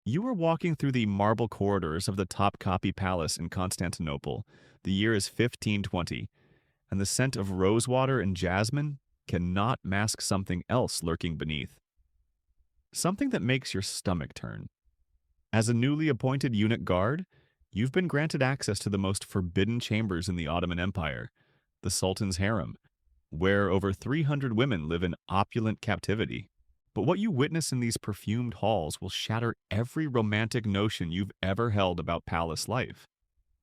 You are walking through the marble corridors of the Topkapi Palace in Constantinople. The year is 1520, and the scent of rosewater and jasmine cannot mask something else lurking beneath. Something that makes your stomach turn. As a newly appointed eunuch guard, you've been granted access to the most forbidden chambers in the Ottoman Empire, the Sultan's Harem, where over 300 women live in opulent captivity. But what you witness in these perfumed halls will shatter every romantic notion you've ever held about palace life.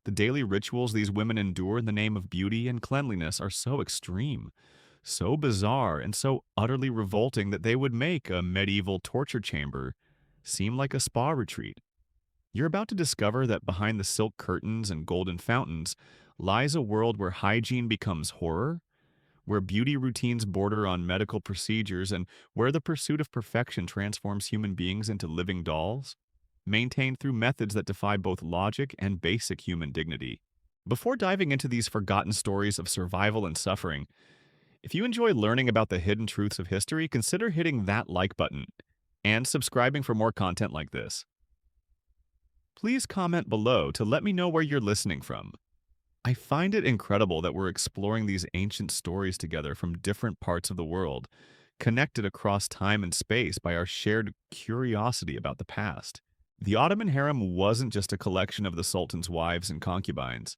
The daily rituals these women endure in the name of beauty and cleanliness are so extreme, so bizarre, and so utterly revolting that they would make a medieval torture chamber seem like a spa retreat. You're about to discover that behind the silk curtains and golden fountains lies a world where hygiene becomes horror, where beauty routines border on medical procedures, and where the pursuit of perfection transforms human beings into living dolls, maintained through methods that defy both logic and basic human dignity. Before diving into these forgotten stories of survival and suffering, if you enjoy learning about the hidden truths of history, consider hitting that like button and subscribing for more content like this. Please comment below to let me know where you're listening from. I find it incredible that we're exploring these ancient stories together from different parts of the world, connected across time and space by our shared curiosity about the past. The Ottoman harem wasn't just a collection of the Sultan's wives and concubines.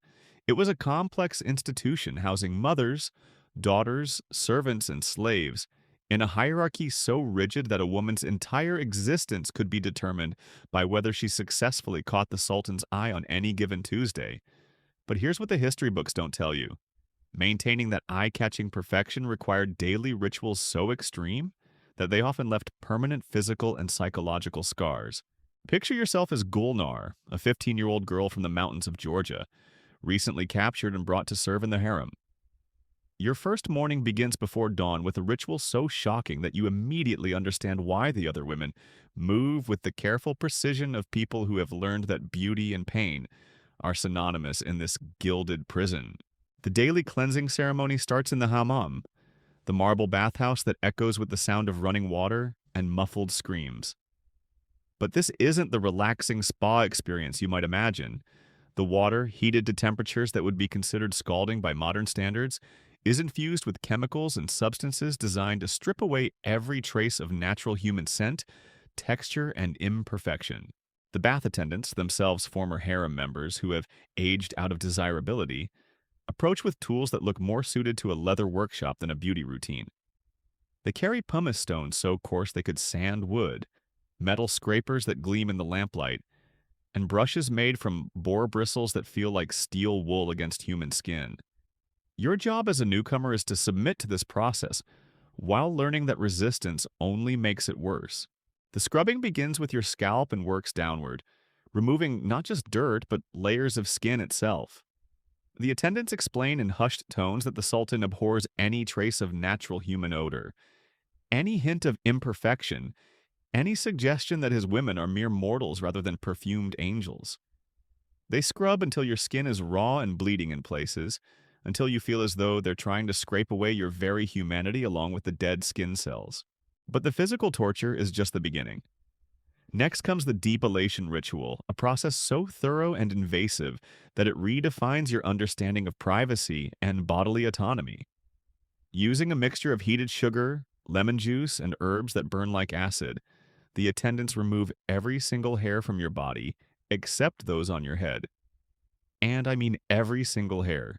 It was a complex institution housing mothers, daughters, servants, and slaves in a hierarchy so rigid that a woman's entire existence could be determined by whether she successfully caught the Sultan's eye on any given Tuesday. But here's what the history books don't tell you. Maintaining that eye-catching perfection required daily rituals so extreme that they often left permanent physical and psychological scars. Picture yourself as Gulnar, a 15-year-old girl from the mountains of Georgia, recently captured and brought to serve in the harem. Your first morning begins before dawn with a ritual so shocking that you immediately understand why the other women move with the careful precision of people who have learned that beauty and pain are synonymous in this gilded prison. The daily cleansing ceremony starts in the hammam, the marble bathhouse that echoes with the sound of running water and muffled screams. But this isn't the relaxing spa experience you might imagine. The water, heated to temperatures that would be considered scalding by modern standards, is infused with chemicals and substances designed to strip away every trace of natural human scent, texture, and imperfection. The bath attendants, themselves former harem members who have aged out of desirability, approach with tools that look more suited to a leather workshop than a beauty routine. They carry pumice stones so coarse they could sand wood, metal scrapers that gleam in the lamplight, and brushes made from boar bristles that feel like steel wool against human skin. Your job as a newcomer is to submit to this process, while learning that resistance only makes it worse. The scrubbing begins with your scalp and works downward, removing not just dirt, but layers of skin itself. The attendants explain in hushed tones that the Sultan abhors any trace of natural human odor, any hint of imperfection, any suggestion that his women are mere mortals rather than perfumed angels. They scrub until your skin is raw and bleeding in places, until you feel as though they're trying to scrape away your very humanity along with the dead skin cells. But the physical torture is just the beginning. Next comes the depilation ritual, a process so thorough and invasive that it redefines your understanding of privacy and bodily autonomy. Using a mixture of heated sugar, lemon juice, and herbs that burn like acid, the attendants remove every single hair from your body except those on your head. And I mean every single hair.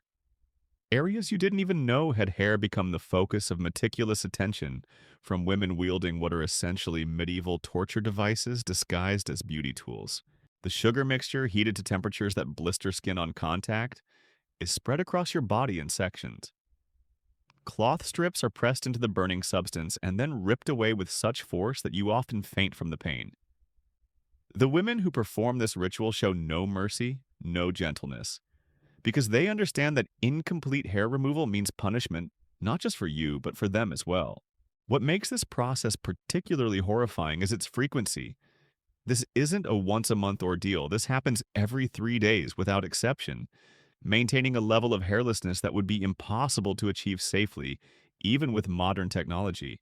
Areas you didn't even know had hair become the focus of meticulous attention from women wielding what are essentially medieval torture devices disguised as beauty tools. The sugar mixture, heated to temperatures that blister skin on contact, is spread across your body in sections. Cloth strips are pressed into the burning substance and then ripped away with such force that you often faint from the pain. The women who perform this ritual show no mercy, no gentleness, because they understand that incomplete hair removal means punishment, not just for you, but for them as well. What makes this process particularly horrifying is its frequency. This isn't a once-a-month ordeal. This happens every 3 days without exception, maintaining a level of hairlessness that would be impossible to achieve safely, even with modern technology.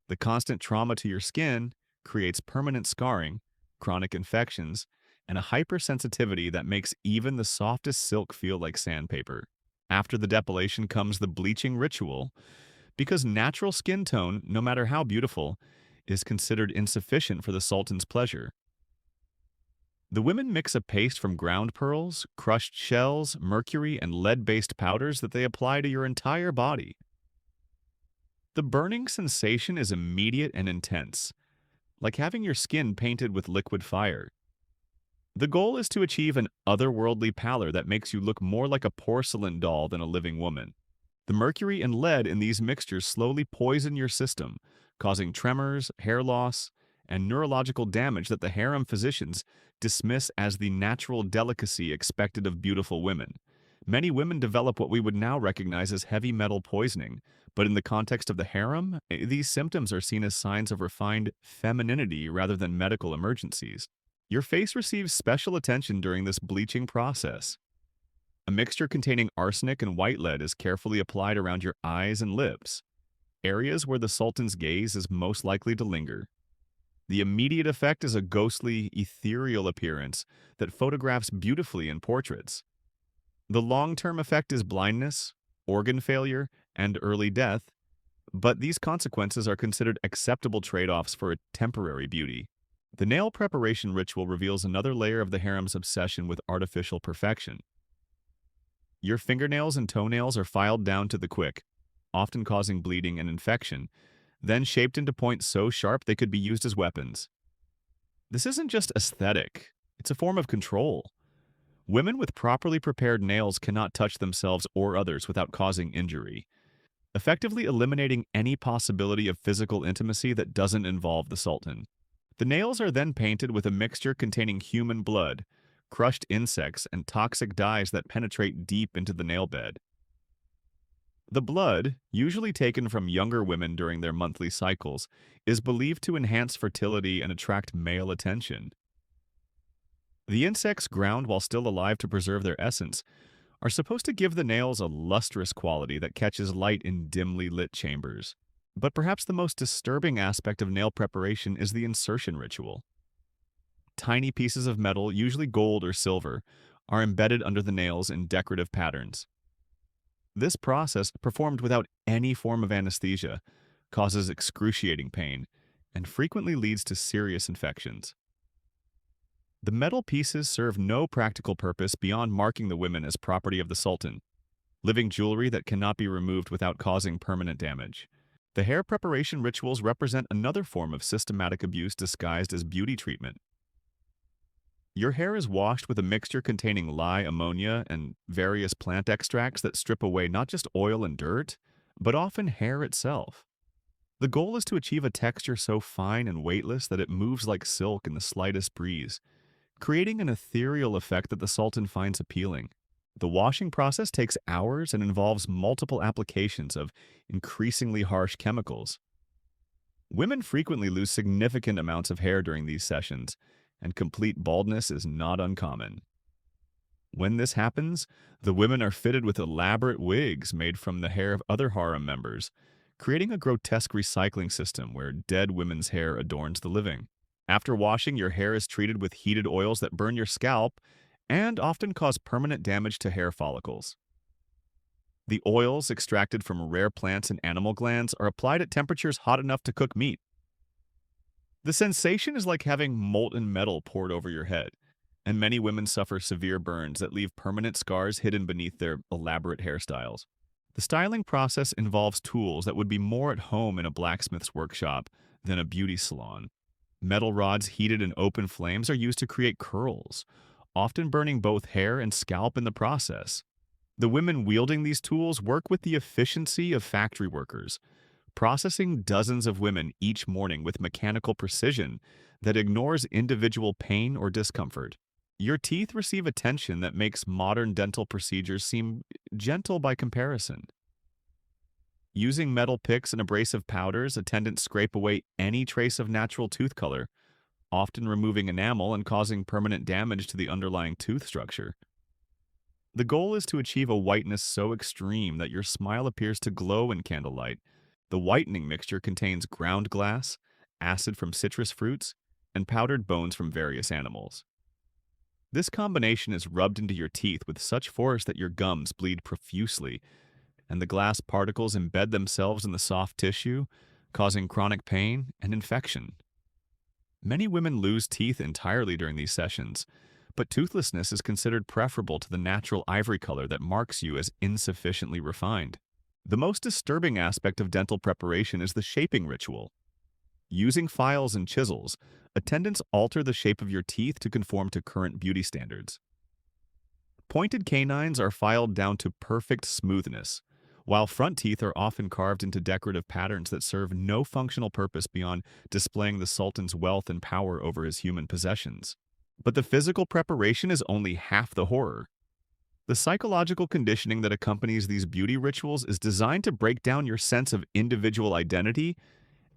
The constant trauma to your skin creates permanent scarring, chronic infections, and a hypersensitivity that makes even the softest silk feel like sandpaper. After the depilation comes the bleaching ritual, because natural skin tone, no matter how beautiful, is considered insufficient for the sultan's pleasure. The women mix a paste from ground pearls, crushed shells, mercury, and lead-based powders that they apply to your entire body. The burning sensation is immediate and intense, like having your skin painted with liquid fire. The goal is to achieve an otherworldly pallor that makes you look more like a porcelain doll than a living woman. The mercury and lead in these mixtures slowly poison your system, causing tremors, hair loss, and neurological damage that the harem physicians dismiss as the natural delicacy expected of beautiful women. Many women develop what we would now recognize as heavy metal poisoning, but in the context of the harem, these symptoms are seen as signs of refined femininity rather than medical emergencies. Your face receives special attention during this bleaching process. A mixture containing arsenic and white lead is carefully applied around your eyes and lips, areas where the sultan's gaze is most likely to linger. The immediate effect is a ghostly, ethereal appearance that photographs beautifully in portraits. The long-term effect is blindness, organ failure, and early death, but these consequences are considered acceptable trade-offs for a temporary beauty. The nail preparation ritual reveals another layer of the harem's obsession with artificial perfection. Your fingernails and toenails are filed down to the quick, often causing bleeding and infection, then shaped into points so sharp they could be used as weapons. This isn't just aesthetic, it's a form of control. Women with properly prepared nails cannot touch themselves or others without causing injury, effectively eliminating any possibility of physical intimacy that doesn't involve the sultan. The nails are then painted with a mixture containing human blood, crushed insects, and toxic dyes that penetrate deep into the nail bed. The blood, usually taken from younger women during their monthly cycles, is believed to enhance fertility and attract male attention. The insects ground while still alive to preserve their essence are supposed to give the nails a lustrous quality that catches light in dimly lit chambers. But perhaps the most disturbing aspect of nail preparation is the insertion ritual. Tiny pieces of metal, usually gold or silver, are embedded under the nails in decorative patterns. This process, performed without any form of anesthesia, causes excruciating pain and frequently leads to serious infections. The metal pieces serve no practical purpose beyond marking the women as property of the sultan, living jewelry that cannot be removed without causing permanent damage. The hair preparation rituals represent another form of systematic abuse disguised as beauty treatment. Your hair is washed with a mixture containing lye, ammonia, and various plant extracts that strip away not just oil and dirt, but often hair itself. The goal is to achieve a texture so fine and weightless that it moves like silk in the slightest breeze, creating an ethereal effect that the sultan finds appealing. The washing process takes hours and involves multiple applications of increasingly harsh chemicals. Women frequently lose significant amounts of hair during these sessions, and complete baldness is not uncommon. When this happens, the women are fitted with elaborate wigs made from the hair of other harem members, creating a grotesque recycling system where dead women's hair adorns the living. After washing, your hair is treated with heated oils that burn your scalp and often cause permanent damage to hair follicles. The oils, extracted from rare plants and animal glands, are applied at temperatures hot enough to cook meat. The sensation is like having molten metal poured over your head, and many women suffer severe burns that leave permanent scars hidden beneath their elaborate hairstyles. The styling process involves tools that would be more at home in a blacksmith's workshop than a beauty salon. Metal rods heated in open flames are used to create curls, often burning both hair and scalp in the process. The women wielding these tools work with the efficiency of factory workers, processing dozens of women each morning with mechanical precision that ignores individual pain or discomfort. Your teeth receive attention that makes modern dental procedures seem gentle by comparison. Using metal picks and abrasive powders, attendants scrape away any trace of natural tooth color, often removing enamel and causing permanent damage to the underlying tooth structure. The goal is to achieve a whiteness so extreme that your smile appears to glow in candlelight. The whitening mixture contains ground glass, acid from citrus fruits, and powdered bones from various animals. This combination is rubbed into your teeth with such force that your gums bleed profusely, and the glass particles embed themselves in the soft tissue, causing chronic pain and infection. Many women lose teeth entirely during these sessions, but toothlessness is considered preferable to the natural ivory color that marks you as insufficiently refined. The most disturbing aspect of dental preparation is the shaping ritual. Using files and chisels, attendants alter the shape of your teeth to conform to current beauty standards. Pointed canines are filed down to perfect smoothness, while front teeth are often carved into decorative patterns that serve no functional purpose beyond displaying the Sultan's wealth and power over his human possessions. But the physical preparation is only half the horror. The psychological conditioning that accompanies these beauty rituals is designed to break down your sense of individual identity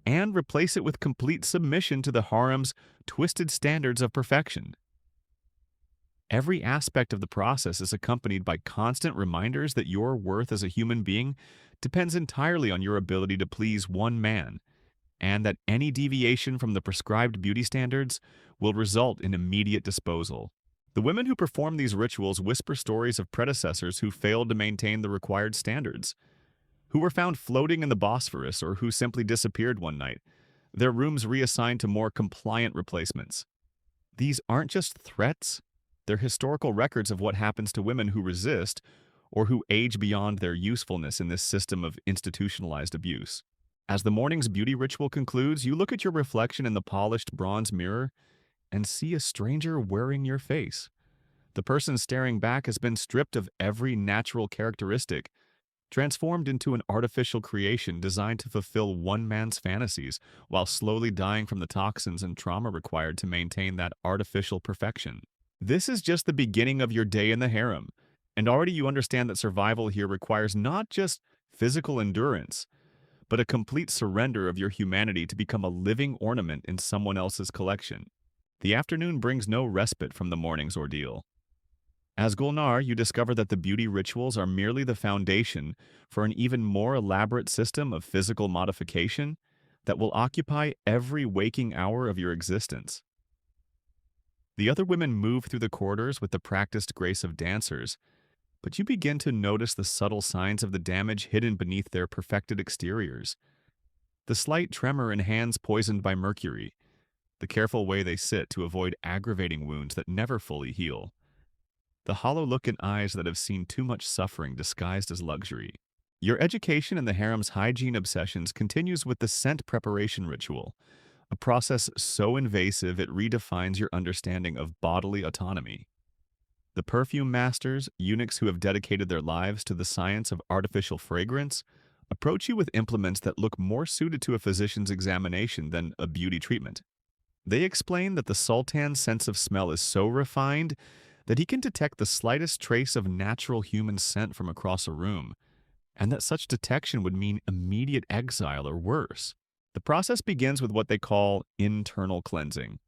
and replace it with complete submission to the harem's twisted standards of perfection. Every aspect of the process is accompanied by constant reminders that your worth as a human being depends entirely on your ability to please one man, and that any deviation from the prescribed beauty standards will result in immediate disposal. The women who perform these rituals whisper stories of predecessors who failed to maintain the required standards, who were found floating in the Bosphorus or who simply disappeared one night, their rooms reassigned to more compliant replacements. These aren't just threats, they're historical records of what happens to women who resist or who age beyond their usefulness in this system of institutionalized abuse. As the morning's beauty ritual concludes, you look at your reflection in the polished bronze mirror and see a stranger wearing your face. The person staring back has been stripped of every natural characteristic, transformed into an artificial creation designed to fulfill one man's fantasies while slowly dying from the toxins and trauma required to maintain that artificial perfection. This is just the beginning of your day in the harem, and already you understand that survival here requires not just physical endurance, but a complete surrender of your humanity to become a living ornament in someone else's collection. The afternoon brings no respite from the morning's ordeal. As Gulnar, you discover that the beauty rituals are merely the foundation for an even more elaborate system of physical modification that will occupy every waking hour of your existence. The other women move through the corridors with the practiced grace of dancers, but you begin to notice the subtle signs of the damage hidden beneath their perfected exteriors. The slight tremor in hands poisoned by mercury, the careful way they sit to avoid aggravating wounds that never fully heal, the hollow look in eyes that have seen too much suffering disguised as luxury. Your education in the harem's hygiene obsessions continues with the scent preparation ritual, a process so invasive it redefines your understanding of bodily autonomy. The perfume masters, eunuchs who have dedicated their lives to the science of artificial fragrance, approach you with implements that look more suited to a physician's examination than a beauty treatment. They explain that the Sultan's sense of smell is so refined that he can detect the slightest trace of natural human scent from across a room, and that such detection would mean immediate exile or worse. The process begins with what they call internal cleansing.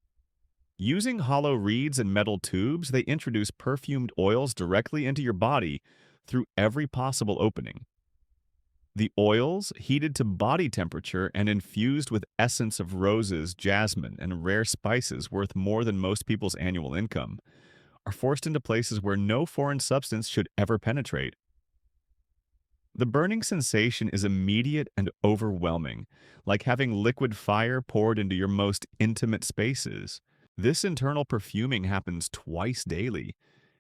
Using hollow reeds and metal tubes, they introduce perfumed oils directly into your body through every possible opening. The oils, heated to body temperature and infused with essence of roses, jasmine, and rare spices worth more than most people's annual income, are forced into places where no foreign substance should ever penetrate. The burning sensation is immediate and overwhelming, like having liquid fire poured into your most intimate spaces. This internal perfuming happens twice daily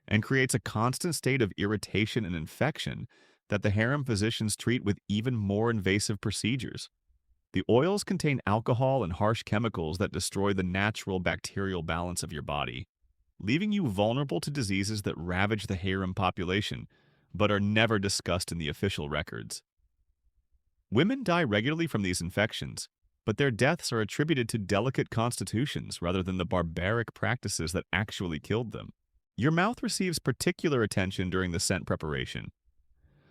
and creates a constant state of irritation and infection that the harem physicians treat with even more invasive procedures. The oils contain alcohol and harsh chemicals that destroy the natural bacterial balance of your body, leaving you vulnerable to diseases that ravage the harem population, but are never discussed in the official records. Women die regularly from these infections, but their deaths are attributed to delicate constitutions rather than the barbaric practices that actually killed them. Your mouth receives particular attention during the scent preparation.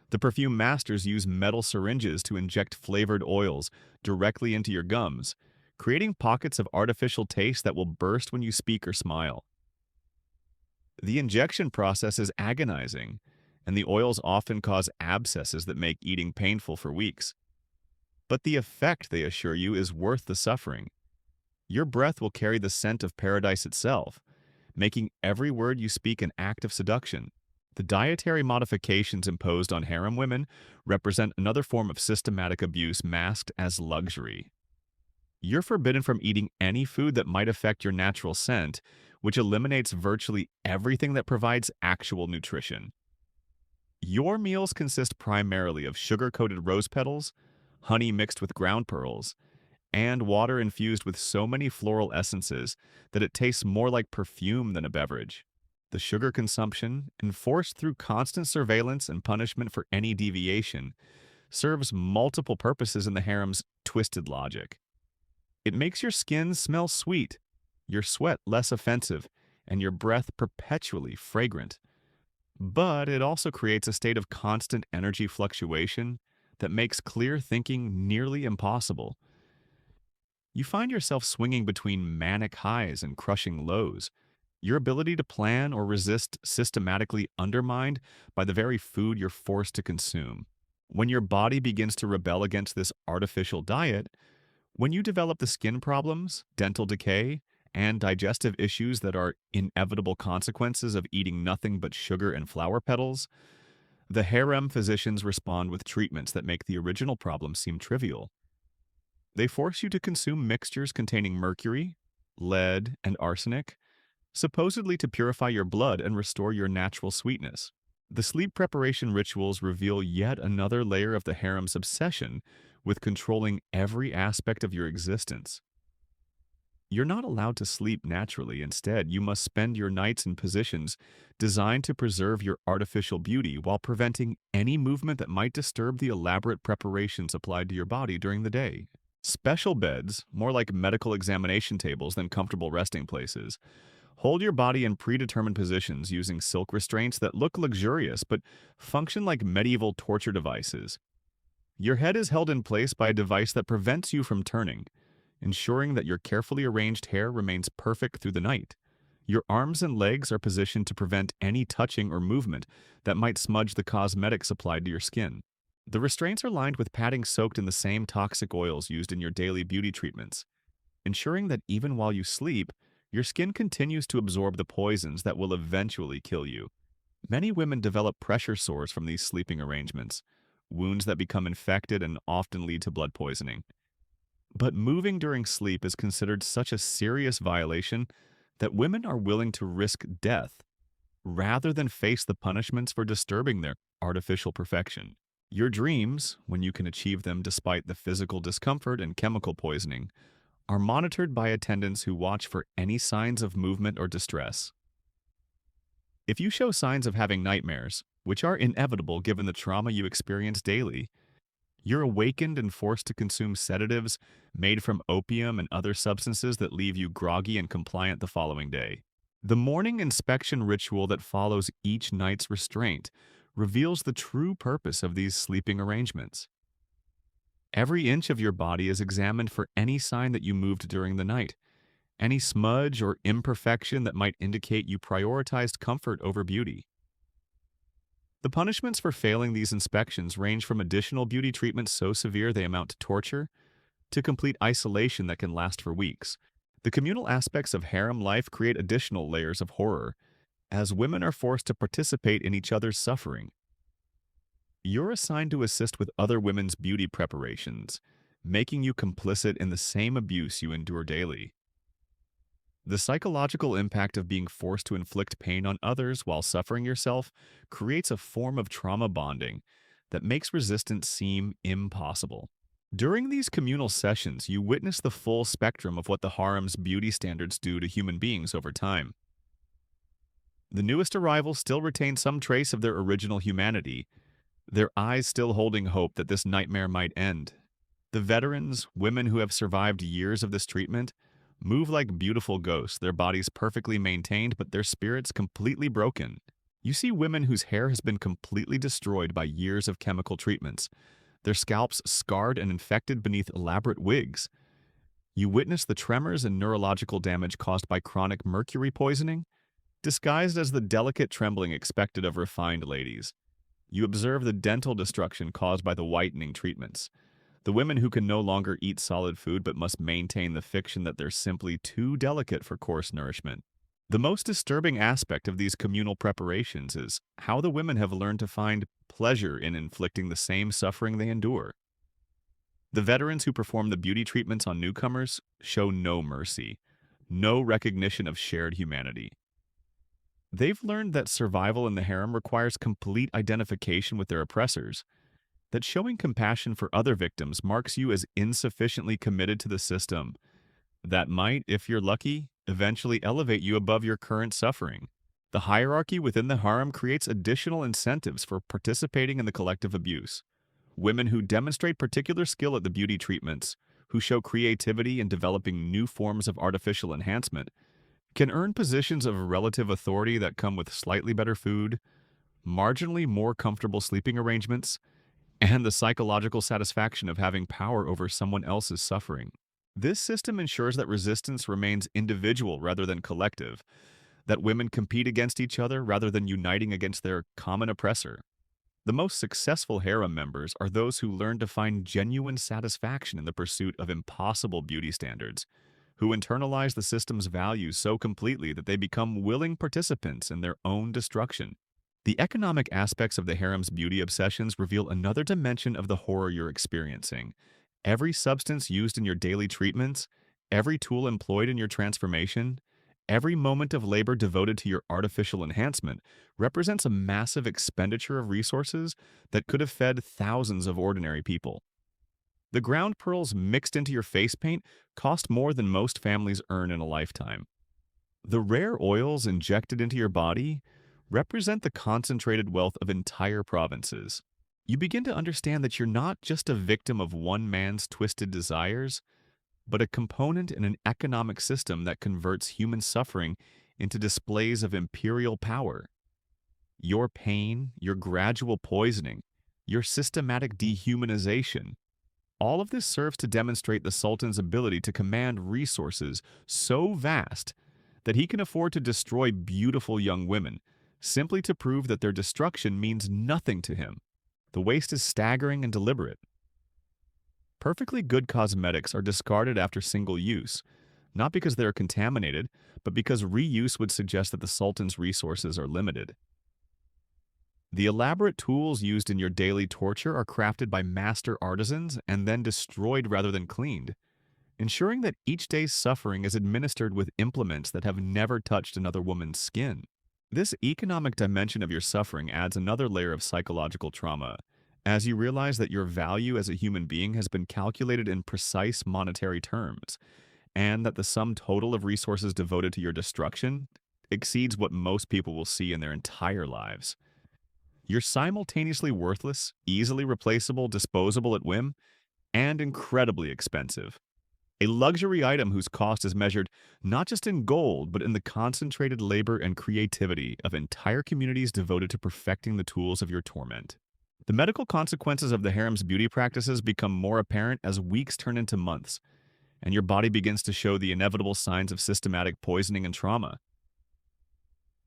The perfume masters use metal syringes to inject flavored oils directly into your gums, creating pockets of artificial taste that will burst when you speak or smile. The injection process is agonizing, and the oils often cause abscesses that make eating painful for weeks. But the effect, they assure you, is worth the suffering. Your breath will carry the scent of paradise itself, making every word you speak an act of seduction. The dietary modifications imposed on harem women represent another form of systematic abuse masked as luxury. You're forbidden from eating any food that might affect your natural scent, which eliminates virtually everything that provides actual nutrition. Your meals consist primarily of sugar-coated rose petals, honey mixed with ground pearls, and water infused with so many floral essences that it tastes more like perfume than a beverage. The sugar consumption, enforced through constant surveillance and punishment for any deviation, serves multiple purposes in the harem's twisted logic. It makes your skin smell sweet, your sweat less offensive, and your breath perpetually fragrant. But it also creates a state of constant energy fluctuation that makes clear thinking nearly impossible. You find yourself swinging between manic highs and crushing lows, your ability to plan or resist systematically undermined by the very food you're forced to consume. When your body begins to rebel against this artificial diet, when you develop the skin problems, dental decay, and digestive issues that are inevitable consequences of eating nothing but sugar and flower petals, the harem physicians respond with treatments that make the original problem seem trivial. They force you to consume mixtures containing mercury, lead, and arsenic, supposedly to purify your blood and restore your natural sweetness. The sleep preparation rituals reveal yet another layer of the harem's obsession with controlling every aspect of your existence. You're not allowed to sleep naturally. Instead, you must spend your nights in positions designed to preserve your artificial beauty while preventing any movement that might disturb the elaborate preparations applied to your body during the day. Special beds, more like medical examination tables than comfortable resting places, hold your body in predetermined positions using silk restraints that look luxurious but function like medieval torture devices. Your head is held in place by a device that prevents you from turning, ensuring that your carefully arranged hair remains perfect through the night. Your arms and legs are positioned to prevent any touching or movement that might smudge the cosmetics applied to your skin. The restraints are lined with padding soaked in the same toxic oils used in your daily beauty treatments, ensuring that even while you sleep, your skin continues to absorb the poisons that will eventually kill you. Many women develop pressure sores from these sleeping arrangements, wounds that become infected and often lead to blood poisoning. But moving during sleep is considered such a serious violation that women are willing to risk death rather than face the punishments for disturbing their artificial perfection. Your dreams, when you can achieve them despite the physical discomfort and chemical poisoning, are monitored by attendants who watch for any signs of movement or distress. If you show signs of having nightmares, which are inevitable given the trauma you experience daily, you're awakened and forced to consume sedatives made from opium and other substances that leave you groggy and compliant the following day. The morning inspection ritual that follows each night's restraint reveals the true purpose of these sleeping arrangements. Every inch of your body is examined for any sign that you moved during the night, any smudge or imperfection that might indicate you prioritized comfort over beauty. The punishments for failing these inspections range from additional beauty treatments so severe they amount to torture, to complete isolation that can last for weeks. The communal aspects of harem life create additional layers of horror, as women are forced to participate in each other's suffering. You're assigned to assist with other women's beauty preparations, making you complicit in the same abuse you endure daily. The psychological impact of being forced to inflict pain on others while suffering yourself creates a form of trauma bonding that makes resistance seem impossible. During these communal sessions, you witness the full spectrum of what the harem's beauty standards do to human beings over time. The newest arrivals still retain some trace of their original humanity, their eyes still holding hope that this nightmare might end. The veterans, women who have survived years of this treatment, move like beautiful ghosts, their bodies perfectly maintained but their spirits completely broken. You see women whose hair has been completely destroyed by years of chemical treatments, their scalps scarred and infected beneath elaborate wigs. You witness the tremors and neurological damage caused by chronic mercury poisoning, disguised as the delicate trembling expected of refined ladies. You observe the dental destruction caused by the whitening treatments, The women who can no longer eat solid food but must maintain the fiction that they're simply too delicate for coarse nourishment. The most disturbing aspect of these communal preparations is how the women have learned to find pleasure in inflicting the same suffering they endure. The veterans who perform the beauty treatments on newcomers show no mercy, no recognition of shared humanity. They've learned that survival in the harem requires complete identification with their oppressors, that showing compassion for other victims marks you as insufficiently committed to the system that might, if you're lucky, eventually elevate you above your current suffering. The hierarchy within the harem creates additional incentives for participating in the collective abuse. Women who demonstrate particular skill at the beauty treatments, who show creativity in developing new forms of artificial enhancement, can earn positions of relative authority that come with slightly better food, marginally more comfortable sleeping arrangements, and the psychological satisfaction of having power over someone else's suffering. This system ensures that resistance remains individual rather than collective, that women compete against each other rather than uniting against their common oppressor. The most successful harem members are those who learn to find genuine satisfaction in the pursuit of impossible beauty standards, who internalize the system's values so completely that they become willing participants in their own destruction. The economic aspects of the harem's beauty obsessions reveal another dimension of the horror you're experiencing. Every substance used in your daily treatments, every tool employed in your transformation, every moment of labor devoted to your artificial enhancement represents a massive expenditure of resources that could have fed thousands of ordinary people. The ground pearls mixed into your face paint cost more than most families earn in a lifetime. The rare oils injected into your body represent the concentrated wealth of entire provinces. You begin to understand that you're not just a victim of one man's twisted desires, but a component in an economic system that converts human suffering into displays of imperial power. Your pain, your gradual poisoning, your systematic dehumanization, all of this serves to demonstrate the Sultan's ability to command resources so vast that he can afford to destroy beautiful young women, simply to prove that their destruction means nothing to him. The waste is staggering and deliberate. Perfectly good cosmetics are discarded after single use, not because they are contaminated, but because reuse would suggest that the Sultan's resources are limited. The elaborate tools used in your daily torture are crafted by master artisans and then destroyed rather than cleaned, ensuring that each day's suffering is administered with implements that have never touched another woman's skin. This economic dimension of your suffering adds another layer of psychological trauma, as you realize that your value as a human being has been calculated in precise monetary terms, and that the sum total of resources devoted to your destruction exceeds what most people will see in their entire lives. You're simultaneously worthless, easily replaceable, disposable at whim, and incredibly expensive. A luxury item whose cost is measured not just in gold, but in the concentrated labor and creativity of entire communities devoted to perfecting the tools of your torment. The medical consequences of the harem's beauty practices become more apparent as weeks turn into months, and your body begins to show the inevitable signs of systematic poisoning and trauma.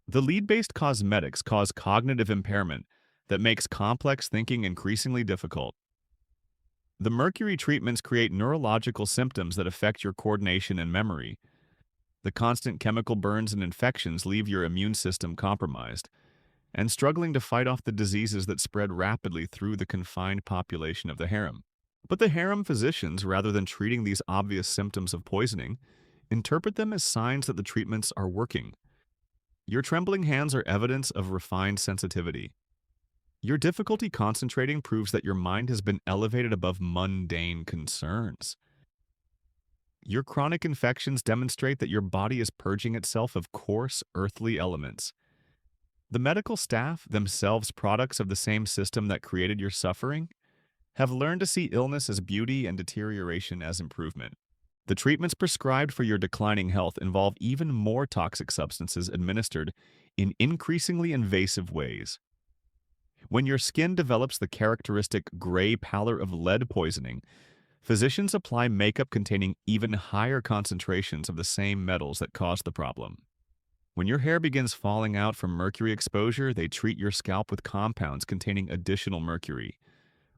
The lead-based cosmetics cause cognitive impairment that makes complex thinking increasingly difficult. The mercury treatments create neurological symptoms that affect your coordination and memory. The constant chemical burns and infections leave your immune system compromised, and struggling to fight off the diseases that spread rapidly through the confined population of the harem. But the harem physicians, rather than treating these obvious symptoms of poisoning, interpret them as signs that the treatments are working. Your trembling hands are evidence of refined sensitivity. Your difficulty concentrating proves that your mind has been elevated above mundane concerns. Your chronic infections demonstrate that your body is purging itself of coarse, earthly elements. The medical staff, themselves products of the same system that created your suffering, have learned to see illness as beauty and deterioration as improvement. The treatments prescribed for your declining health involve even more toxic substances administered in increasingly invasive ways. When your skin develops the characteristic gray pallor of lead poisoning, physicians apply makeup containing even higher concentrations of the same metals that caused the problem. When your hair begins falling out from mercury exposure, they treat your scalp with compounds containing additional mercury,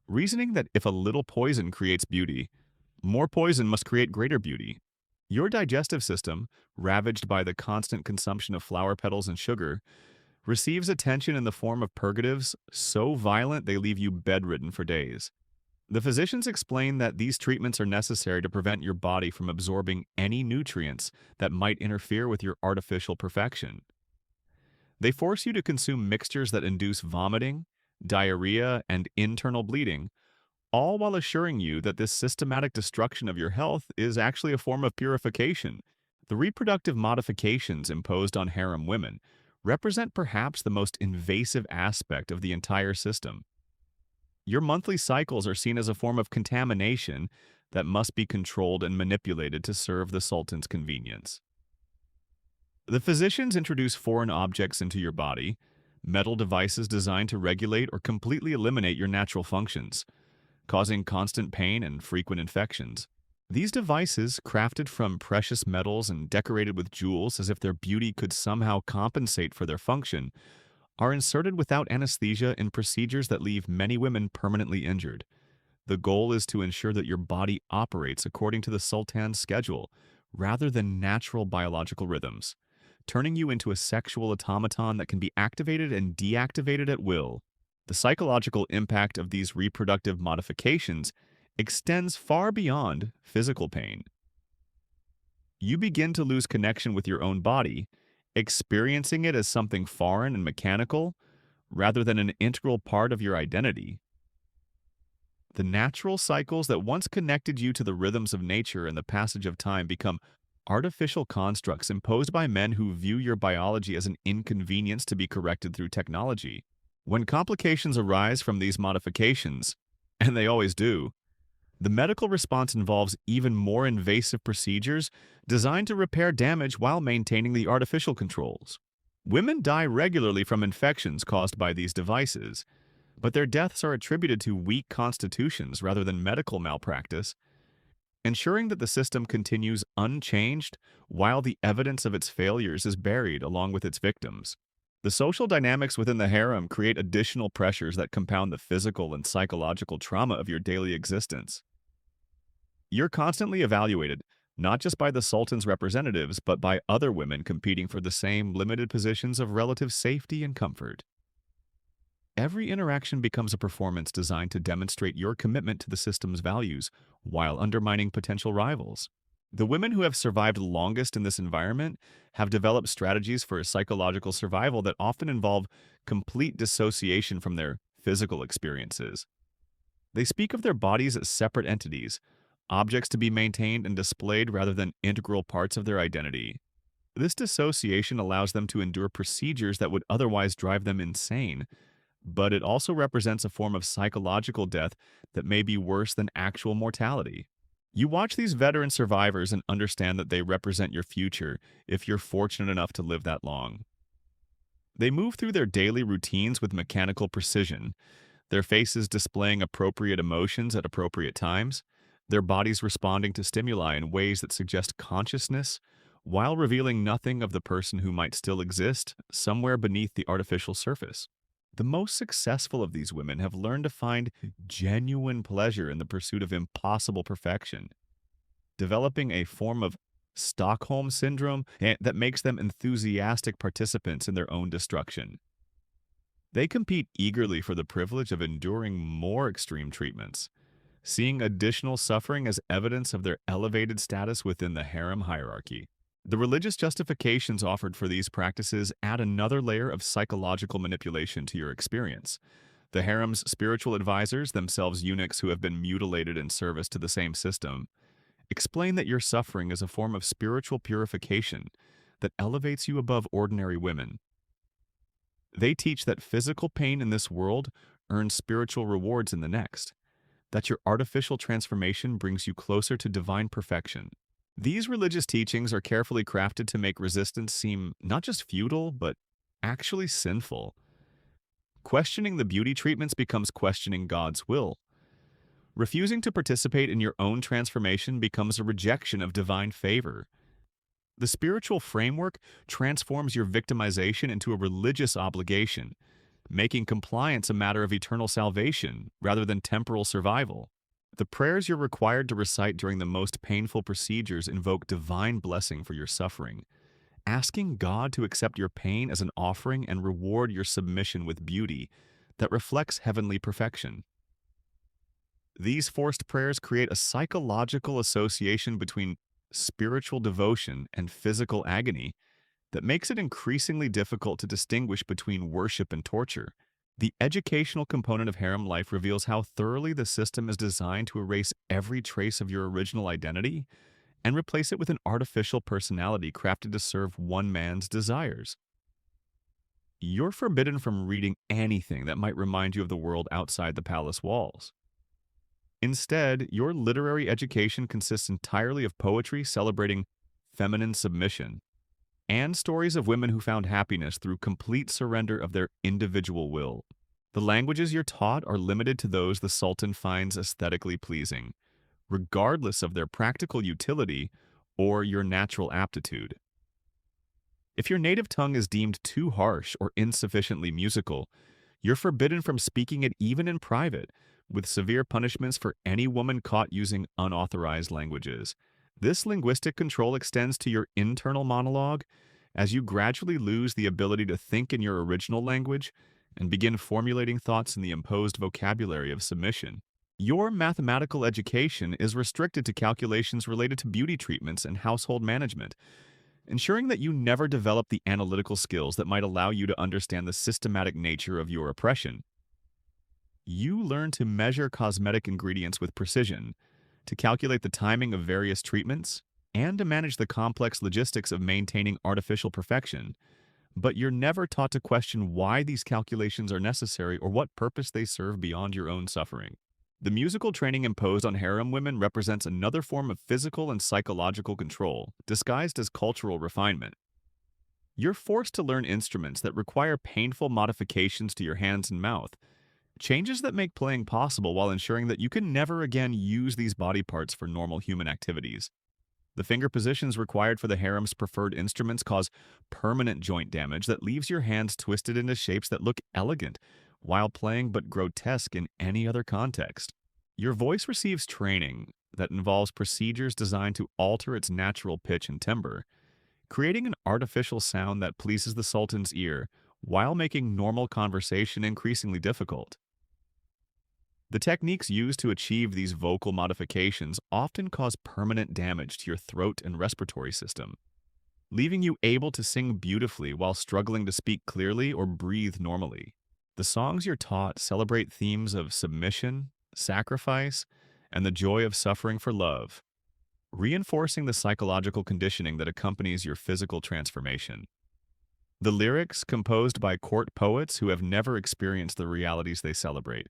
reasoning that if a little poison creates beauty, more poison must create greater beauty. Your digestive system, ravaged by the constant consumption of flower petals and sugar, receives attention in the form of purgatives so violent they leave you bedridden for days. The physicians explain that these treatments are necessary to prevent your body from absorbing any nutrients that might interfere with your artificial perfection. They force you to consume mixtures that induce vomiting, diarrhea, and internal bleeding, all while assuring you that this systematic destruction of your health is actually a form of purification. The reproductive modifications imposed on harem women represent perhaps the most invasive aspect of the entire system. Your monthly cycles are seen as a form of contamination that must be controlled and manipulated to serve the sultan's convenience. The physicians introduce foreign objects into your body, metal devices designed to regulate or completely eliminate your natural functions, causing constant pain and frequent infections. These devices, crafted from precious metals and decorated with jewels as if their beauty could somehow compensate for their function, are inserted without anesthesia in procedures that leave many women permanently injured. The goal is to ensure that your body operates according to the sultan's schedule, rather than natural biological rhythms, turning you into a sexual automaton that can be activated and deactivated at will. The psychological impact of these reproductive modifications extends far beyond physical pain. You begin to lose connection with your own body, experiencing it as something foreign and mechanical rather than an integral part of your identity. The natural cycles that once connected you to the rhythms of nature and the passage of time become artificial constructs imposed by men who view your biology as an inconvenience to be corrected through technology. When complications arise from these modifications, and they always do, the medical response involves even more invasive procedures designed to repair damage while maintaining the artificial controls. Women die regularly from infections caused by these devices, but their deaths are attributed to weak constitutions rather than medical malpractice, ensuring that the system continues unchanged while the evidence of its failures is buried along with its victims. The social dynamics within the harem create additional pressures that compound the physical and psychological trauma of your daily existence. You're constantly evaluated, not just by the sultan's representatives, but by other women competing for the same limited positions of relative safety and comfort. Every interaction becomes a performance designed to demonstrate your commitment to the system's values while undermining potential rivals. The women who have survived longest in this environment have developed strategies for psychological survival that often involve complete dissociation from their physical experiences. They speak of their bodies as separate entities, objects to be maintained and displayed rather than integral parts of their identity. This dissociation allows them to endure procedures that would otherwise drive them insane, but it also represents a form of psychological death that may be worse than actual mortality. You watch these veteran survivors and understand that they represent your future if you're fortunate enough to live that long. They move through their daily routines with mechanical precision, their faces displaying appropriate emotions at appropriate times, their bodies responding to stimuli in ways that suggest consciousness, while revealing nothing of the person who might still exist somewhere beneath the artificial surface. The most successful of these women have learned to find genuine pleasure in the pursuit of impossible perfection, developing a form of Stockholm syndrome that makes them enthusiastic participants in their own destruction. They compete eagerly for the privilege of enduring more extreme treatments, seeing additional suffering as evidence of their elevated status within the harem hierarchy. The religious justifications offered for these practices add another layer of psychological manipulation to your experience. The harem's spiritual advisors, themselves eunuchs who have been mutilated in service to the same system, explain that your suffering is a form of spiritual purification that elevates you above ordinary women. They teach that physical pain in this world earns spiritual rewards in the next, that your artificial transformation brings you closer to divine perfection. These religious teachings are carefully crafted to make resistance seem not just futile, but actually sinful. Questioning the beauty treatments becomes questioning God's will. Refusing to participate in your own transformation becomes a rejection of divine favor. The spiritual framework transforms your victimization into a religious obligation, making compliance a matter of eternal salvation rather than temporal survival. The prayers you're required to recite during the most painful procedures invoke divine blessing for your suffering, asking God to accept your pain as an offering and reward your submission with beauty that reflects heavenly perfection. These forced prayers create a psychological association between spiritual devotion and physical agony that makes it increasingly difficult to distinguish between worship and torture. The educational component of harem life reveals how thoroughly the system is designed to erase every trace of your original identity and replace it with an artificial personality crafted to serve one man's desires. You're forbidden from reading anything that might remind you of the world outside the palace walls. Instead, your literary education consists entirely of poetry celebrating feminine submission and stories of women who found happiness through complete surrender of their individual will. The languages you're taught are limited to those the Sultan finds aesthetically pleasing, regardless of their practical utility or your natural aptitude. If your native tongue is deemed too harsh or insufficiently musical, you're forbidden from speaking it even in private, with severe punishments for any woman caught using unauthorized languages. This linguistic control extends to your internal monologue as you gradually lose the ability to think in your original language and begin formulating thoughts in the imposed vocabulary of submission. Your mathematical education is restricted to calculations related to beauty treatments and household management, ensuring that you never develop the analytical skills that might allow you to understand the systematic nature of your oppression. You learn to measure cosmetic ingredients with precision, to calculate the timing of various treatments, and to manage the complex logistics of maintaining artificial perfection. But you're never taught to question why these calculations are necessary or what purpose they serve beyond your own suffering. The musical training imposed on harem women represents another form of physical and psychological control, disguised as cultural refinement. You're forced to learn instruments that require painful modifications to your hands and mouth, changes that make playing possible while ensuring that you can never again use these body parts for normal human activities. The finger positions required for the harem's preferred instruments cause permanent joint damage that leaves your hands twisted into shapes that look elegant while playing but grotesque in any other context. Your voice receives training that involves procedures designed to alter its natural pitch and timbre, creating an artificial sound that pleases the Sultan's ear while making normal conversation increasingly difficult. The techniques used to achieve these vocal modifications often cause permanent damage to your throat and respiratory system, leaving you able to sing beautifully while struggling to speak clearly or breathe normally. The songs you're taught celebrate themes of submission, sacrifice, and the joy of suffering for love, reinforcing the psychological conditioning that accompanies your physical transformation. The lyrics, composed by court poets who have never experienced the realities they celebrate,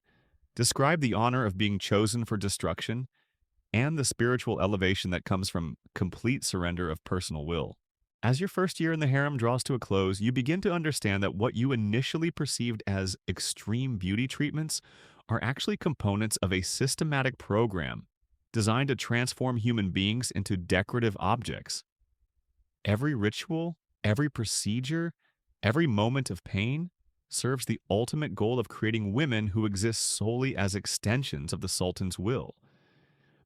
describe the honor of being chosen for destruction and the spiritual elevation that comes from complete surrender of personal will. As your first year in the harem draws to a close, you begin to understand that what you initially perceived as extreme beauty treatments are actually components of a systematic program designed to transform human beings into decorative objects. Every ritual, every procedure, every moment of pain serves the ultimate goal of creating women who exist solely as extensions of the Sultan's will.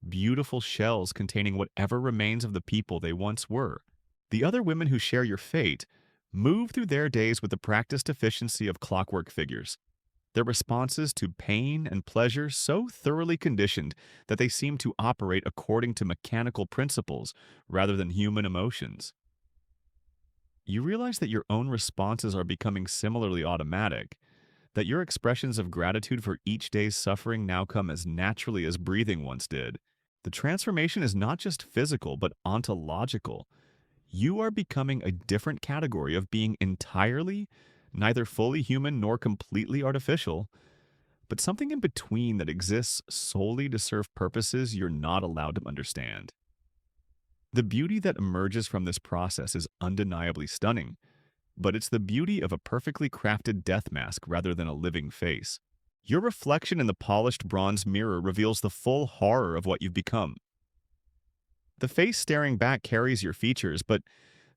Beautiful shells containing whatever remains of the people they once were. The other women who share your fate move through their days with the practiced efficiency of clockwork figures, their responses to pain and pleasure so thoroughly conditioned that they seem to operate according to mechanical principles rather than human emotions. You realize that your own responses are becoming similarly automatic, that your expressions of gratitude for each day's suffering now come as naturally as breathing once did. The transformation is not just physical, but ontological. You are becoming a different category of being entirely, neither fully human nor completely artificial, but something in between that exists solely to serve purposes you're not allowed to understand. The beauty that emerges from this process is undeniably stunning, but it's the beauty of a perfectly crafted death mask rather than a living face. Your reflection in the polished bronze mirror reveals the full horror of what you've become. The face staring back carries your features, but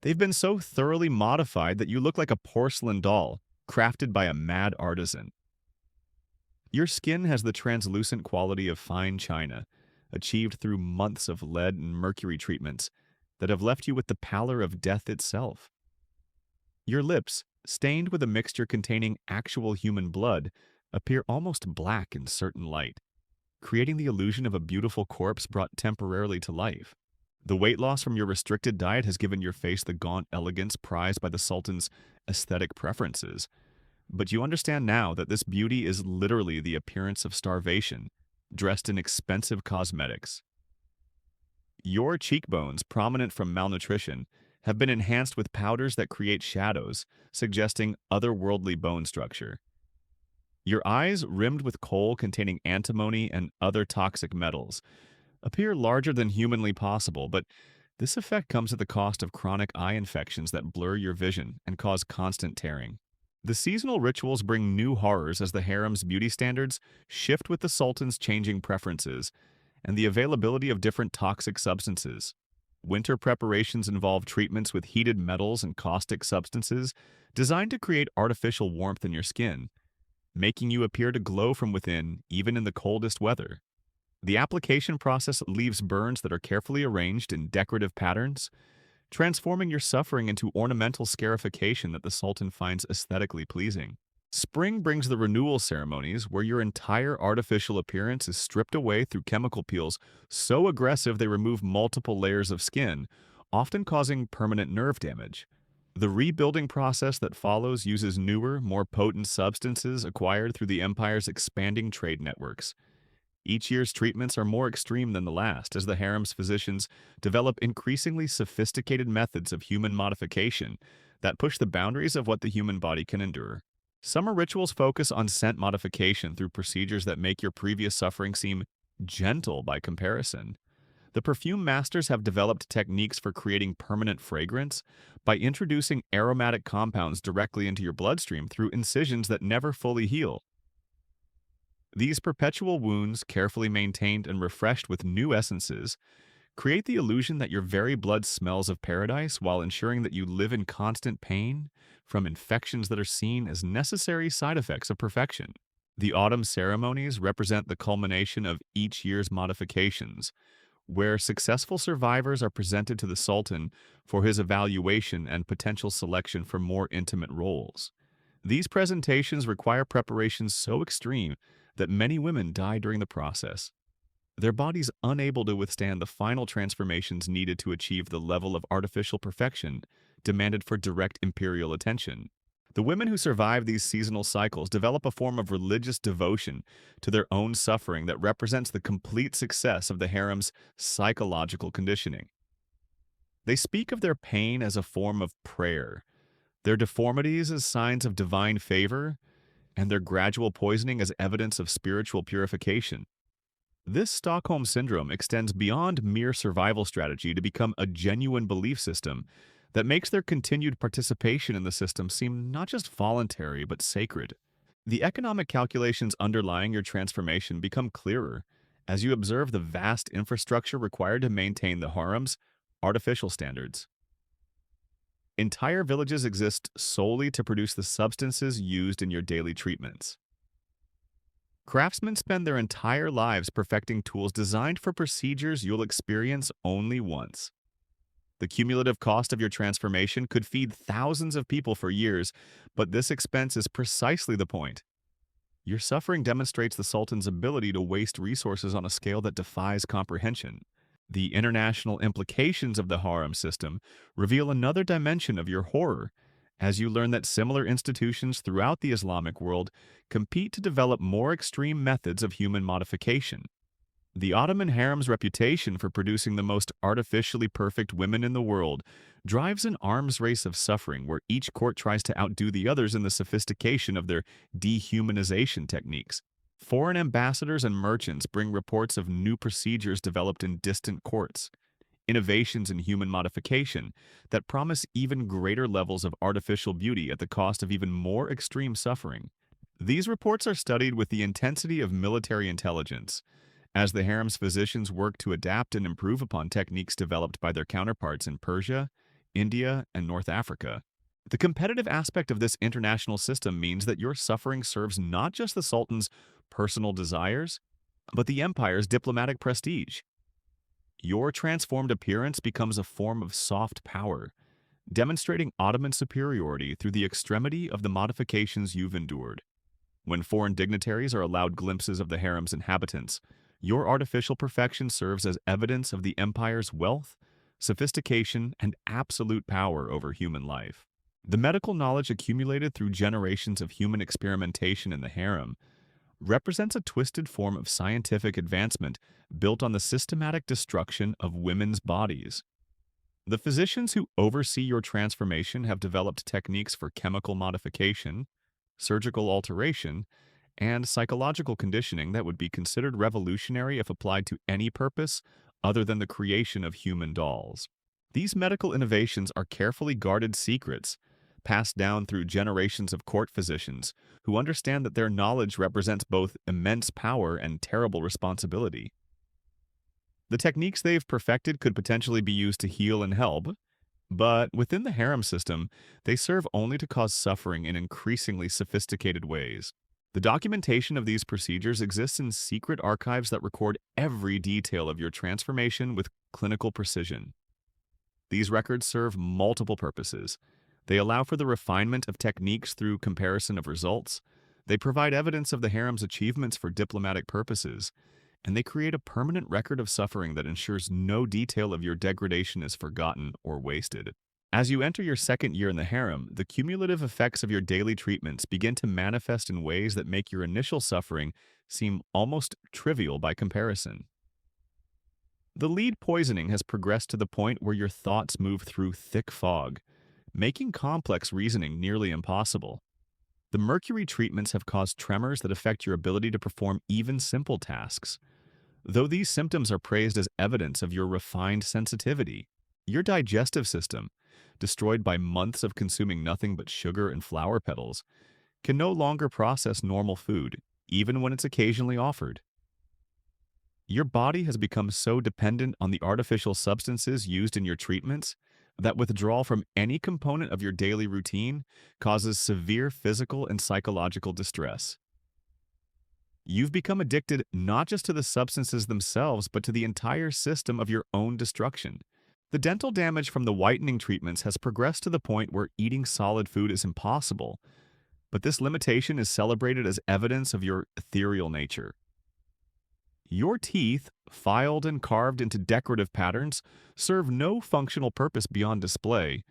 they've been so thoroughly modified that you look like a porcelain doll, crafted by a mad artisan. Your skin has the translucent quality of fine china, achieved through months of lead and mercury treatments that have left you with the pallor of death itself. Your lips, stained with a mixture containing actual human blood, appear almost black in certain light, creating the illusion of a beautiful corpse brought temporarily to life. The weight loss from your restricted diet has given your face the gaunt elegance prized by the Sultan's aesthetic preferences. But you understand now that this beauty is literally the appearance of starvation, dressed in expensive cosmetics. Your cheekbones, prominent from malnutrition, have been enhanced with powders that create shadows, suggesting otherworldly bone structure. Your eyes, rimmed with kohl containing antimony and other toxic metals, appear larger than humanly possible, but this effect comes at the cost of chronic eye infections that blur your vision and cause constant tearing. The seasonal rituals bring new horrors as the harem's beauty standards shift with the sultan's changing preferences and the availability of different toxic substances. Winter preparations involve treatments with heated metals and caustic substances designed to create artificial warmth in your skin, making you appear to glow from within even in the coldest weather. The application process leaves burns that are carefully arranged in decorative patterns, transforming your suffering into ornamental scarification that the Sultan finds aesthetically pleasing. Spring brings the renewal ceremonies where your entire artificial appearance is stripped away through chemical peels so aggressive they remove multiple layers of skin, often causing permanent nerve damage. The rebuilding process that follows uses newer, more potent substances acquired through the empire's expanding trade networks. Each year's treatments are more extreme than the last, as the harem's physicians develop increasingly sophisticated methods of human modification that push the boundaries of what the human body can endure. Summer rituals focus on scent modification through procedures that make your previous suffering seem gentle by comparison. The perfume masters have developed techniques for creating permanent fragrance by introducing aromatic compounds directly into your bloodstream through incisions that never fully heal. These perpetual wounds, carefully maintained and refreshed with new essences, create the illusion that your very blood smells of paradise while ensuring that you live in constant pain from infections that are seen as necessary side effects of perfection. The autumn ceremonies represent the culmination of each year's modifications, where successful survivors are presented to the Sultan for his evaluation and potential selection for more intimate roles. These presentations require preparations so extreme that many women die during the process, their bodies unable to withstand the final transformations needed to achieve the level of artificial perfection demanded for direct imperial attention. The women who survive these seasonal cycles develop a form of religious devotion to their own suffering that represents the complete success of the harem's psychological conditioning. They speak of their pain as a form of prayer, their deformities as signs of divine favor, and their gradual poisoning as evidence of spiritual purification. This Stockholm Syndrome extends beyond mere survival strategy to become a genuine belief system that makes their continued participation in the system seem not just voluntary but sacred. The economic calculations underlying your transformation become clearer as you observe the vast infrastructure required to maintain the harem's artificial standards. Entire villages exist solely to produce the substances used in your daily treatments. Craftsmen spend their entire lives perfecting tools designed for procedures you'll experience only once. The cumulative cost of your transformation could feed thousands of people for years, but this expense is precisely the point. Your suffering demonstrates the Sultan's ability to waste resources on a scale that defies comprehension. The international implications of the harem system reveal another dimension of your horror, as you learn that similar institutions throughout the Islamic world compete to develop more extreme methods of human modification. The Ottoman harem's reputation for producing the most artificially perfect women in the world drives an arms race of suffering where each court tries to outdo the others in the sophistication of their dehumanization techniques. Foreign ambassadors and merchants bring reports of new procedures developed in distant courts, innovations in human modification that promise even greater levels of artificial beauty at the cost of even more extreme suffering. These reports are studied with the intensity of military intelligence, as the harem's physicians work to adapt and improve upon techniques developed by their counterparts in Persia, India, and North Africa. The competitive aspect of this international system means that your suffering serves not just the Sultan's personal desires, but the empire's diplomatic prestige. Your transformed appearance becomes a form of soft power, demonstrating Ottoman superiority through the extremity of the modifications you've endured. When foreign dignitaries are allowed glimpses of the harem's inhabitants, your artificial perfection serves as evidence of the empire's wealth, sophistication, and absolute power over human life. The medical knowledge accumulated through generations of human experimentation in the harem represents a twisted form of scientific advancement built on the systematic destruction of women's bodies. The physicians who oversee your transformation have developed techniques for chemical modification, surgical alteration, and psychological conditioning that would be considered revolutionary if applied to any purpose other than the creation of human dolls. These medical innovations are carefully guarded secrets, passed down through generations of court physicians who understand that their knowledge represents both immense power and terrible responsibility. The techniques they've perfected could potentially be used to heal and help, but within the harem system, they serve only to cause suffering in increasingly sophisticated ways. The documentation of these procedures exists in secret archives that record every detail of your transformation with clinical precision. These records serve multiple purposes. They allow for the refinement of techniques through comparison of results, they provide evidence of the harem's achievements for diplomatic purposes, and they create a permanent record of suffering that ensures no detail of your degradation is forgotten or wasted. As you enter your second year in the harem, the cumulative effects of your daily treatments begin to manifest in ways that make your initial suffering seem almost trivial by comparison. The lead poisoning has progressed to the point where your thoughts move through thick fog, making complex reasoning nearly impossible. The mercury treatments have caused tremors that affect your ability to perform even simple tasks. Though these symptoms are praised as evidence of your refined sensitivity, your digestive system, destroyed by months of consuming nothing but sugar and flower petals, can no longer process normal food, even when it's occasionally offered. Your body has become so dependent on the artificial substances used in your treatments that withdrawal from any component of your daily routine causes severe physical and psychological distress. You've become addicted not just to the substances themselves, but to the entire system of your own destruction. The dental damage from the whitening treatments has progressed to the point where eating solid food is impossible, but this limitation is celebrated as evidence of your ethereal nature. Your teeth, filed and carved into decorative patterns, serve no functional purpose beyond display,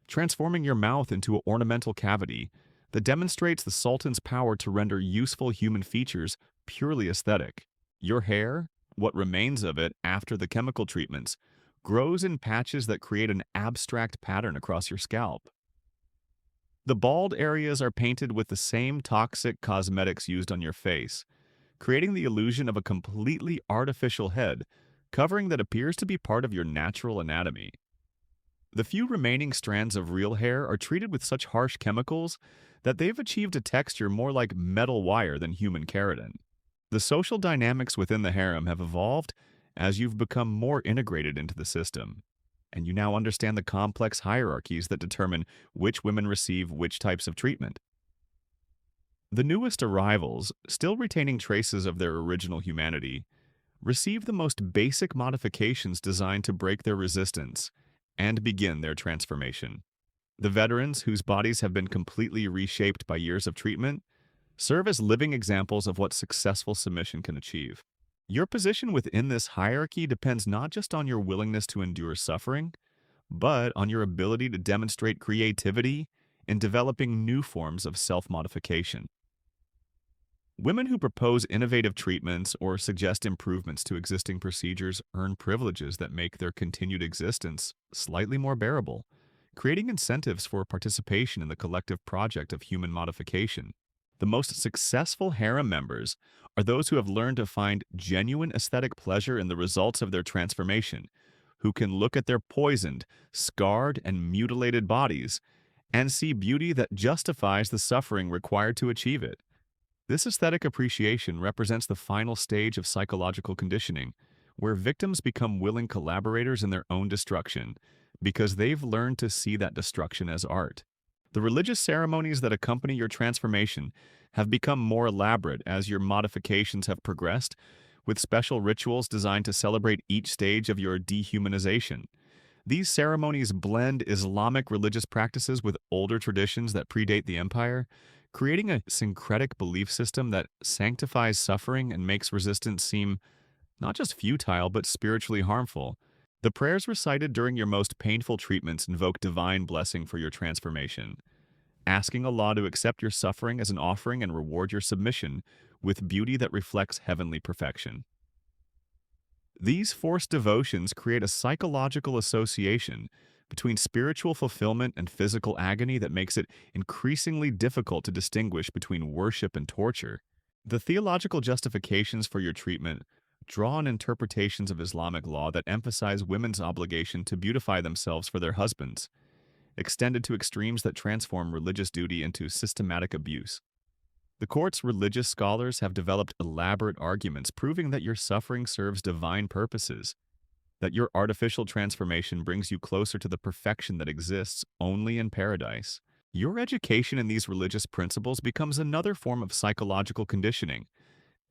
transforming your mouth into an ornamental cavity that demonstrates the Sultan's power to render useful human features purely aesthetic. Your hair, what remains of it after the chemical treatments, grows in patches that create an abstract pattern across your scalp. The bald areas are painted with the same toxic cosmetics used on your face, creating the illusion of a completely artificial head, covering that appears to be part of your natural anatomy. The few remaining strands of real hair are treated with such harsh chemicals that they've achieved a texture more like metal wire than human keratin. The social dynamics within the harem have evolved as you've become more integrated into the system, and you now understand the complex hierarchies that determine which women receive which types of treatment. The newest arrivals, still retaining traces of their original humanity, receive the most basic modifications designed to break their resistance and begin their transformation. The veterans, whose bodies have been completely reshaped by years of treatment, serve as living examples of what successful submission can achieve. Your position within this hierarchy depends not just on your willingness to endure suffering, but on your ability to demonstrate creativity in developing new forms of self-modification. Women who propose innovative treatments or suggest improvements to existing procedures earn privileges that make their continued existence slightly more bearable, creating incentives for participation in the collective project of human modification. The most successful harem members are those who have learned to find genuine aesthetic pleasure in the results of their transformation, who can look at their poisoned, scarred, and mutilated bodies and see beauty that justifies the suffering required to achieve it. This aesthetic appreciation represents the final stage of psychological conditioning, where victims become willing collaborators in their own destruction because they've learned to see that destruction as art. The religious ceremonies that accompany your transformation have become more elaborate as your modifications have progressed, with special rituals designed to celebrate each stage of your dehumanization. These ceremonies blend Islamic religious practices with older traditions that predate the empire, creating a syncretic belief system that sanctifies suffering and makes resistance seem not just futile but spiritually harmful. The prayers recited during your most painful treatments invoke divine blessing for your transformation, asking Allah to accept your suffering as an offering and reward your submission with beauty that reflects heavenly perfection. These forced devotions create a psychological association between spiritual fulfillment and physical agony that makes it increasingly difficult to distinguish between worship and torture. The theological justifications for your treatment draw on interpretations of Islamic law that emphasize women's obligation to beautify themselves for their husbands, extended to extremes that transform religious duty into systematic abuse. The court's religious scholars have developed elaborate arguments proving that your suffering serves divine purposes, that your artificial transformation brings you closer to the perfection that exists only in paradise. Your education in these religious principles becomes another form of psychological conditioning,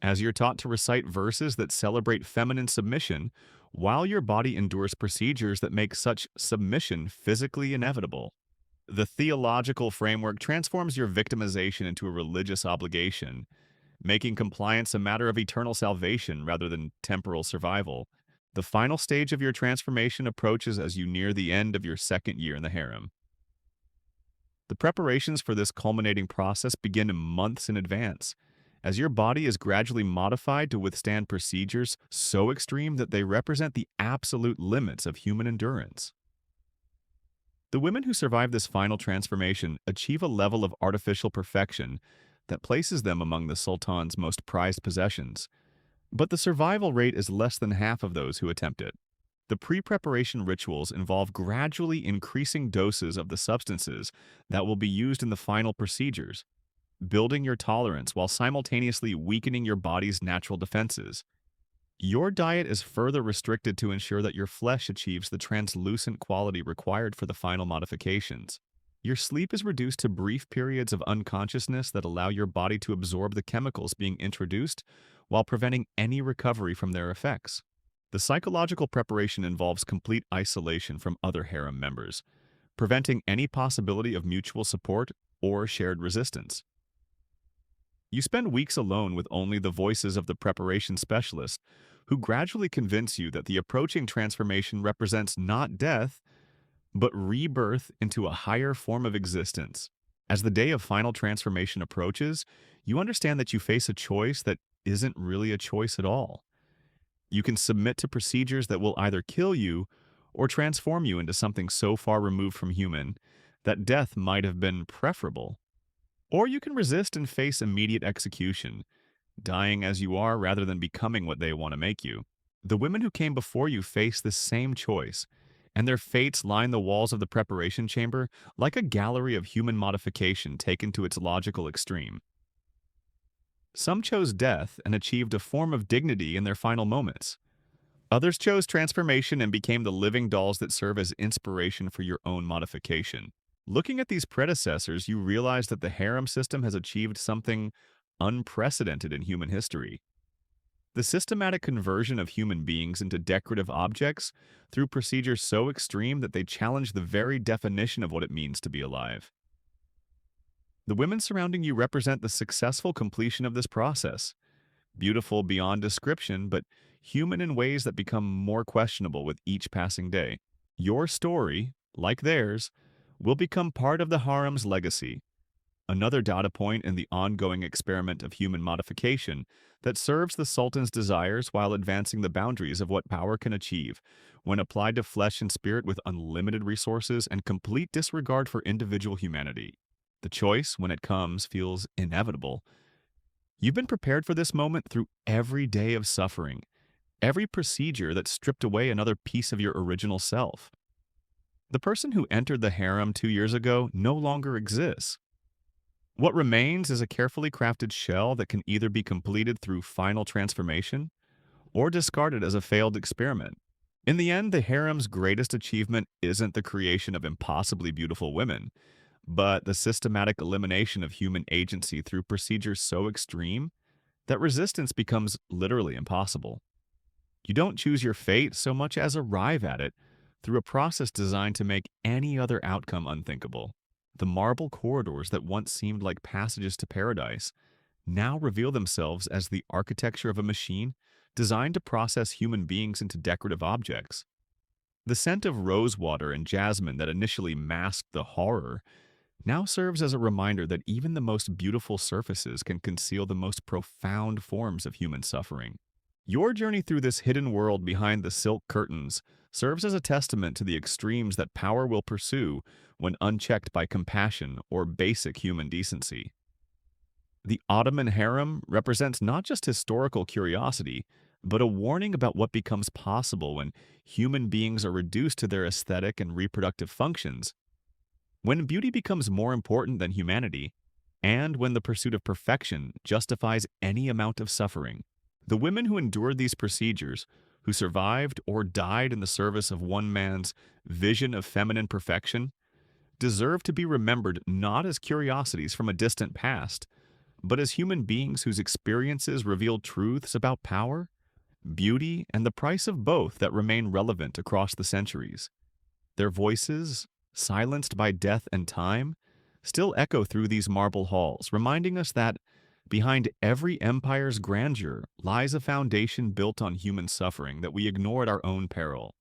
as you're taught to recite verses that celebrate feminine submission while your body endures procedures that make such submission physically inevitable. The theological framework transforms your victimization into a religious obligation, making compliance a matter of eternal salvation rather than temporal survival. The final stage of your transformation approaches as you near the end of your second year in the harem. The preparations for this culminating process begin months in advance, as your body is gradually modified to withstand procedures so extreme that they represent the absolute limits of human endurance. The women who survive this final transformation achieve a level of artificial perfection that places them among the Sultan's most prized possessions, but the survival rate is less than half of those who attempt it. The pre-preparation rituals involve gradually increasing doses of the substances that will be used in the final procedures, building your tolerance while simultaneously weakening your body's natural defenses. Your diet is further restricted to ensure that your flesh achieves the translucent quality required for the final modifications. Your sleep is reduced to brief periods of unconsciousness that allow your body to absorb the chemicals being introduced while preventing any recovery from their effects. The psychological preparation involves complete isolation from other harem members, preventing any possibility of mutual support or shared resistance. You spend weeks alone with only the voices of the preparation specialist, who gradually convince you that the approaching transformation represents not death, but rebirth into a higher form of existence. As the day of final transformation approaches, you understand that you face a choice that isn't really a choice at all. You can submit to procedures that will either kill you or transform you into something so far removed from human that death might have been preferable. Or you can resist and face immediate execution, dying as you are rather than becoming what they want to make you. The women who came before you face the same choice, and their fates line the walls of the preparation chamber like a gallery of human modification taken to its logical extreme. Some chose death and achieved a form of dignity in their final moments. Others chose transformation and became the living dolls that serve as inspiration for your own modification. Looking at these predecessors, you realize that the harem system has achieved something unprecedented in human history. The systematic conversion of human beings into decorative objects through procedures so extreme that they challenge the very definition of what it means to be alive. The women surrounding you represent the successful completion of this process, beautiful beyond description, but human in ways that become more questionable with each passing day. Your story, like theirs, will become part of the harem's legacy, another data point in the ongoing experiment of human modification that serves the Sultan's desires while advancing the boundaries of what power can achieve when applied to flesh and spirit with unlimited resources and complete disregard for individual humanity. The choice, when it comes, feels inevitable. You've been prepared for this moment through every day of suffering, every procedure that stripped away another piece of your original self. The person who entered the harem 2 years ago no longer exists. What remains is a carefully crafted shell that can either be completed through final transformation or discarded as a failed experiment. In the end, the harem's greatest achievement isn't the creation of impossibly beautiful women, but the systematic elimination of human agency through procedures so extreme that resistance becomes literally impossible. You don't choose your fate so much as arrive at it through a process designed to make any other outcome unthinkable. The marble corridors that once seemed like passages to paradise now reveal themselves as the architecture of a machine designed to process human beings into decorative objects. The scent of rosewater and jasmine that initially masked the horror now serves as a reminder that even the most beautiful surfaces can conceal the most profound forms of human suffering. Your journey through this hidden world behind the silk curtains serves as a testament to the extremes that power will pursue when unchecked by compassion or basic human decency. The Ottoman harem represents not just historical curiosity, but a warning about what becomes possible when human beings are reduced to their aesthetic and reproductive functions. When beauty becomes more important than humanity, and when the pursuit of perfection justifies any amount of suffering. The women who endured these procedures, who survived or died in the service of one man's vision of feminine perfection, deserve to be remembered not as curiosities from a distant past, but as human beings whose experiences reveal truths about power, beauty, and the price of both that remain relevant across the centuries. Their voices, silenced by death and time, still echo through these marble halls, reminding us that behind every empire's grandeur lies a foundation built on human suffering that we ignore at our own peril.